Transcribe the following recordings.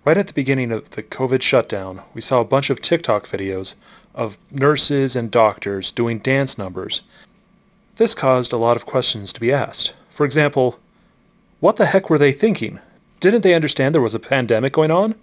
Right at the beginning of the COVID shutdown, we saw a bunch of TikTok videos of nurses and doctors doing dance numbers. This caused a lot of questions to be asked. For example, what the heck were they thinking? Didn't they understand there was a pandemic going on?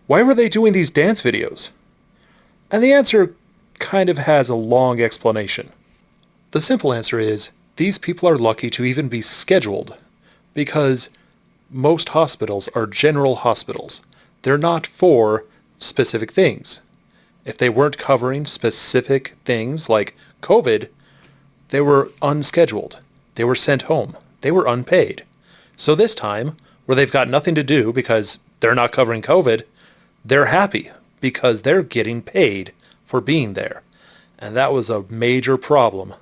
Why were they doing these dance videos? And the answer kind of has a long explanation. The simple answer is, these people are lucky to even be scheduled, because most hospitals are general hospitals. They're not for specific things. If they weren't covering specific things like COVID, they were unscheduled. They were sent home. They were unpaid. So this time, where they've got nothing to do because they're not covering COVID, they're happy because they're getting paid for being there. And that was a major problem.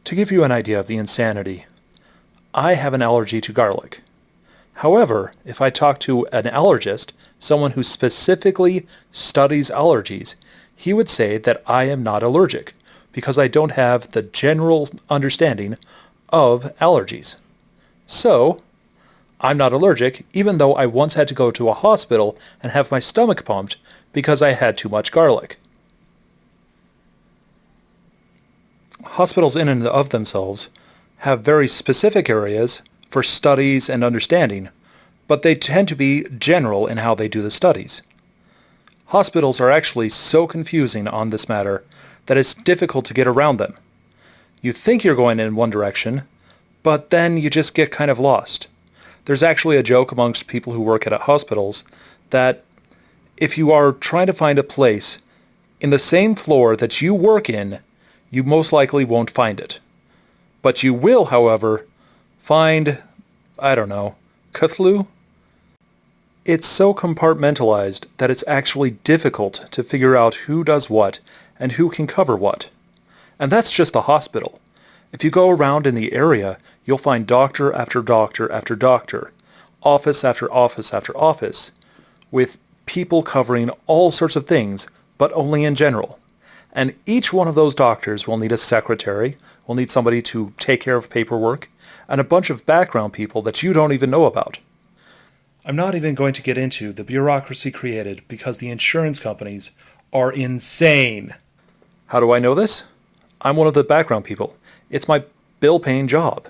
To give you an idea of the insanity, I have an allergy to garlic. However, if I talk to an allergist, someone who specifically studies allergies, he would say that I am not allergic because I don't have the general understanding of allergies. So, I'm not allergic even though I once had to go to a hospital and have my stomach pumped because I had too much garlic. Hospitals in and of themselves have very specific areas for studies and understanding, but they tend to be general in how they do the studies. Hospitals are actually so confusing on this matter that it's difficult to get around them. You think you're going in one direction, but then you just get kind of lost. There's actually a joke amongst people who work at hospitals that if you are trying to find a place in the same floor that you work in, you most likely won't find it. But you will, however, find, I don't know, Cthulhu? It's so compartmentalized that it's actually difficult to figure out who does what and who can cover what. And that's just the hospital. If you go around in the area, you'll find doctor after doctor after doctor, office after office after office, with people covering all sorts of things, but only in general. And each one of those doctors will need a secretary, will need somebody to take care of paperwork, and a bunch of background people that you don't even know about. I'm not even going to get into the bureaucracy created because the insurance companies are insane. How do I know this? I'm one of the background people. It's my bill-paying job.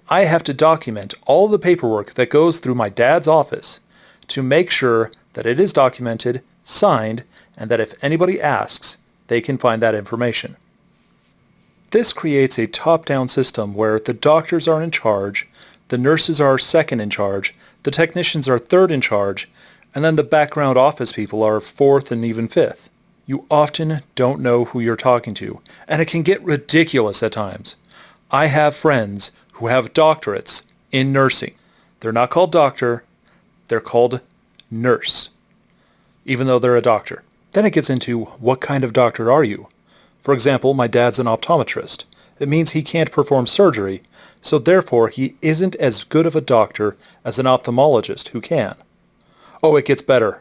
I have to document all the paperwork that goes through my dad's office to make sure that it is documented, signed, and that if anybody asks, they can find that information. This creates a top-down system where the doctors are in charge, the nurses are second in charge, the technicians are third in charge, and then the background office people are fourth and even fifth. You often don't know who you're talking to, and it can get ridiculous at times. I have friends who have doctorates in nursing. They're not called doctor, they're called nurse, even though they're a doctor. Then it gets into what kind of doctor are you? For example, my dad's an optometrist. It means he can't perform surgery, so therefore he isn't as good of a doctor as an ophthalmologist who can. Oh, it gets better.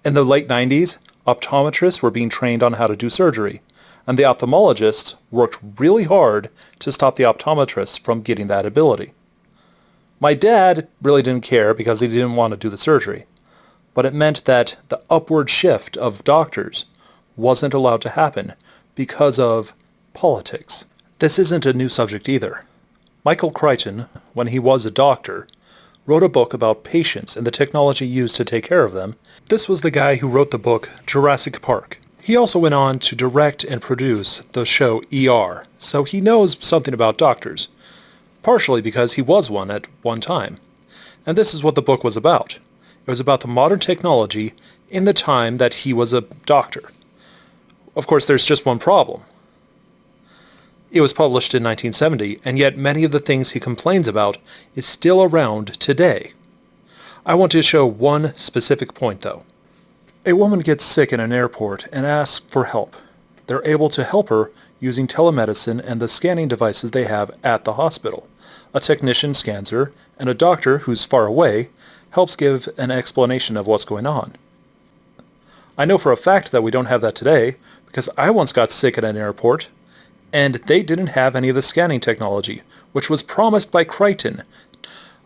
In the late 90s, optometrists were being trained on how to do surgery, and the ophthalmologists worked really hard to stop the optometrists from getting that ability. My dad really didn't care because he didn't want to do the surgery, but it meant that the upward shift of doctors wasn't allowed to happen because of politics. This isn't a new subject either. Michael Crichton, when he was a doctor, wrote a book about patients and the technology used to take care of them. This was the guy who wrote the book Jurassic Park. He also went on to direct and produce the show ER, so he knows something about doctors, partially because he was one at one time. And this is what the book was about. It was about the modern technology in the time that he was a doctor. Of course, there's just one problem. It was published in 1970, and yet many of the things he complains about is still around today. I want to show one specific point, though. A woman gets sick in an airport and asks for help. They're able to help her using telemedicine and the scanning devices they have at the hospital. A technician scans her, and a doctor who's far away helps give an explanation of what's going on. I know for a fact that we don't have that today because I once got sick at an airport, and they didn't have any of the scanning technology, which was promised by Crichton.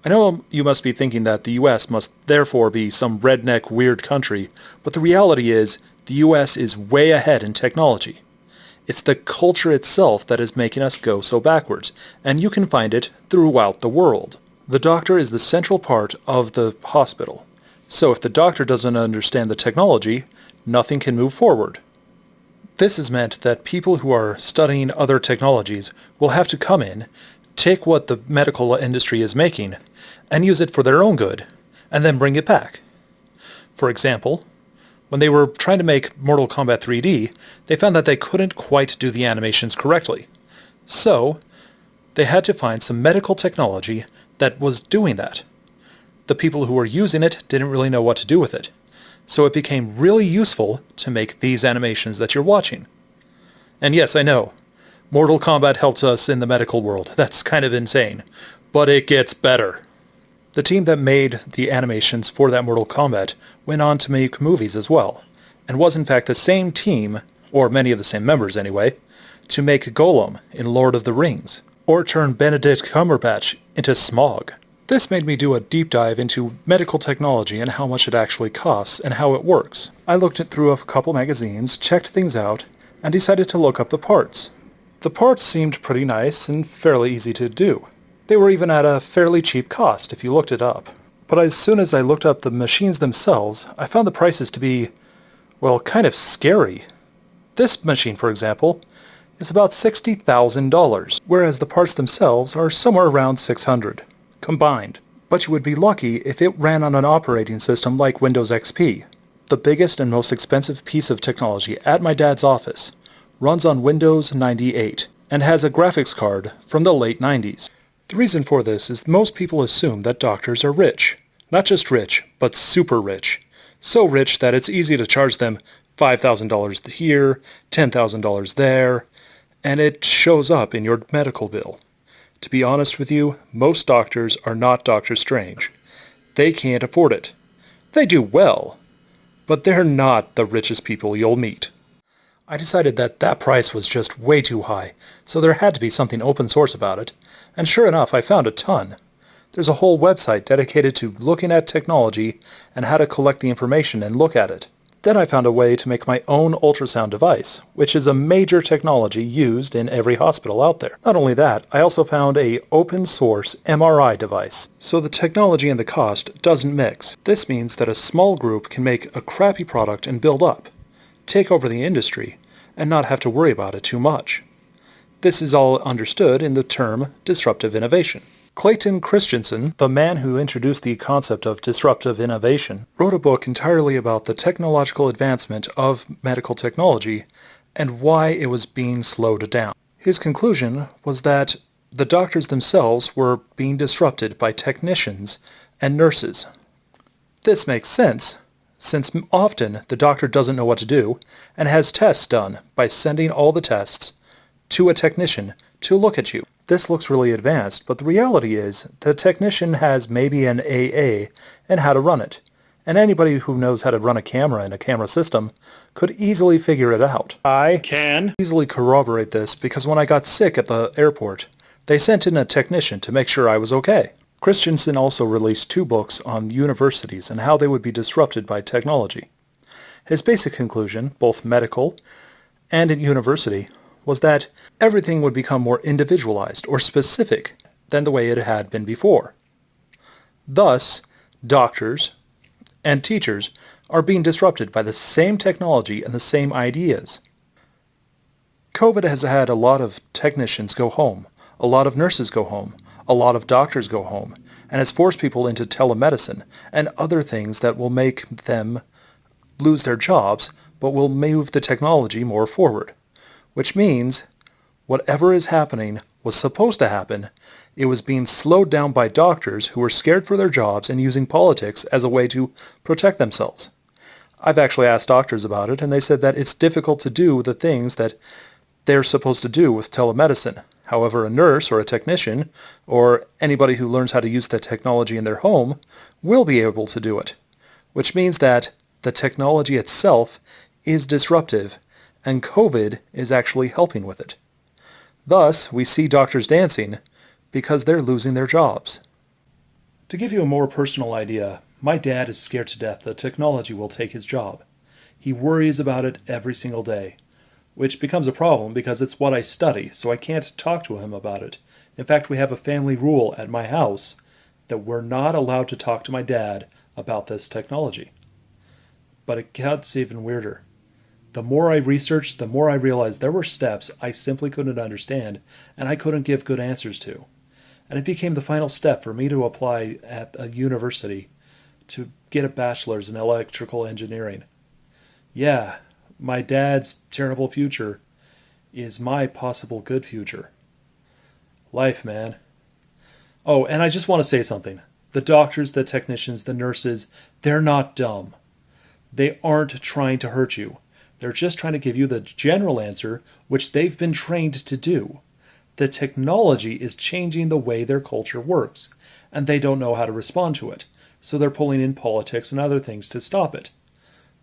I know you must be thinking that the US must therefore be some redneck weird country, but the reality is the US is way ahead in technology. It's the culture itself that is making us go so backwards, and you can find it throughout the world. The doctor is the central part of the hospital. So if the doctor doesn't understand the technology, nothing can move forward. This has meant that people who are studying other technologies will have to come in, take what the medical industry is making, and use it for their own good, and then bring it back. For example, when they were trying to make Mortal Kombat 3D, they found that they couldn't quite do the animations correctly. So, they had to find some medical technology that was doing that. The people who were using it didn't really know what to do with it. So it became really useful to make these animations that you're watching. And yes, I know, Mortal Kombat helps us in the medical world. That's kind of insane. But it gets better. The team that made the animations for that Mortal Kombat went on to make movies as well, and was in fact the same team, or many of the same members anyway, to make Gollum in Lord of the Rings, or turn Benedict Cumberbatch into Smaug. This made me do a deep dive into medical technology and how much it actually costs and how it works. I looked through a couple magazines, checked things out, and decided to look up the parts. The parts seemed pretty nice and fairly easy to do. They were even at a fairly cheap cost if you looked it up. But as soon as I looked up the machines themselves, I found the prices to be, well, kind of scary. This machine, for example, is about $60,000, whereas the parts themselves are somewhere around $600, combined. But you would be lucky if it ran on an operating system like Windows XP. The biggest and most expensive piece of technology at my dad's office runs on Windows 98 and has a graphics card from the late 90s. The reason for this is most people assume that doctors are rich. Not just rich, but super rich. So rich that it's easy to charge them $5,000 here, $10,000 there, and it shows up in your medical bill. To be honest with you, most doctors are not Dr. Strange. They can't afford it. They do well, but they're not the richest people you'll meet. I decided that that price was just way too high, so there had to be something open source about it, and sure enough I found a ton. There's a whole website dedicated to looking at technology and how to collect the information and look at it. Then I found a way to make my own ultrasound device, which is a major technology used in every hospital out there. Not only that, I also found a open source MRI device, so the technology and the cost doesn't mix. This means that a small group can make a crappy product and build up, take over the industry, and not have to worry about it too much. This is all understood in the term disruptive innovation. Clayton Christensen, the man who introduced the concept of disruptive innovation, wrote a book entirely about the technological advancement of medical technology and why it was being slowed down. His conclusion was that the doctors themselves were being disrupted by technicians and nurses. This makes sense, since often the doctor doesn't know what to do and has tests done by sending all the tests to a technician to look at you. This looks really advanced, but the reality is the technician has maybe an AA and how to run it, and anybody who knows how to run a camera in a camera system could easily figure it out. I can easily corroborate this because when I got sick at the airport, they sent in a technician to make sure I was okay. Christensen also released 2 books on universities and how they would be disrupted by technology. His basic conclusion, both medical and in university, was that everything would become more individualized or specific than the way it had been before. Thus, doctors and teachers are being disrupted by the same technology and the same ideas. COVID has had a lot of technicians go home, a lot of nurses go home, a lot of doctors go home, and has forced people into telemedicine and other things that will make them lose their jobs, but will move the technology more forward. Which means whatever is happening was supposed to happen. It was being slowed down by doctors who were scared for their jobs and using politics as a way to protect themselves. I've actually asked doctors about it, and they said that it's difficult to do the things that they're supposed to do with telemedicine. However, a nurse or a technician, or anybody who learns how to use the technology in their home, will be able to do it. Which means that the technology itself is disruptive, and COVID is actually helping with it. Thus, we see doctors dancing because they're losing their jobs. To give you a more personal idea, my dad is scared to death that technology will take his job. He worries about it every single day, which becomes a problem because it's what I study, so I can't talk to him about it. In fact, we have a family rule at my house that we're not allowed to talk to my dad about this technology. But it gets even weirder. The more I researched, the more I realized there were steps I simply couldn't understand and I couldn't give good answers to. And it became the final step for me to apply at a university to get a bachelor's in electrical engineering. Yeah, my dad's terrible future is my possible good future. Life, man. Oh, and I just want to say something. The doctors, the technicians, the nurses, they're not dumb. They aren't trying to hurt you. They're just trying to give you the general answer, which they've been trained to do. The technology is changing the way their culture works, and they don't know how to respond to it, so they're pulling in politics and other things to stop it.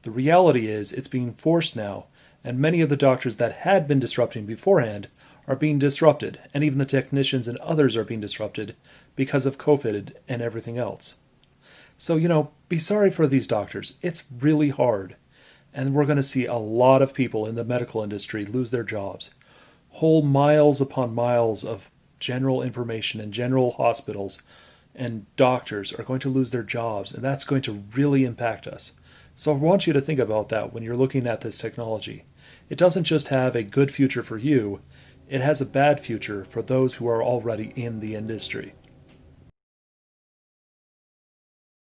The reality is it's being forced now, and many of the doctors that had been disrupting beforehand are being disrupted, and even the technicians and others are being disrupted because of COVID and everything else. So, be sorry for these doctors. It's really hard. And we're going to see a lot of people in the medical industry lose their jobs. Whole miles upon miles of general information and general hospitals and doctors are going to lose their jobs, and that's going to really impact us. So I want you to think about that when you're looking at this technology. It doesn't just have a good future for you, it has a bad future for those who are already in the industry.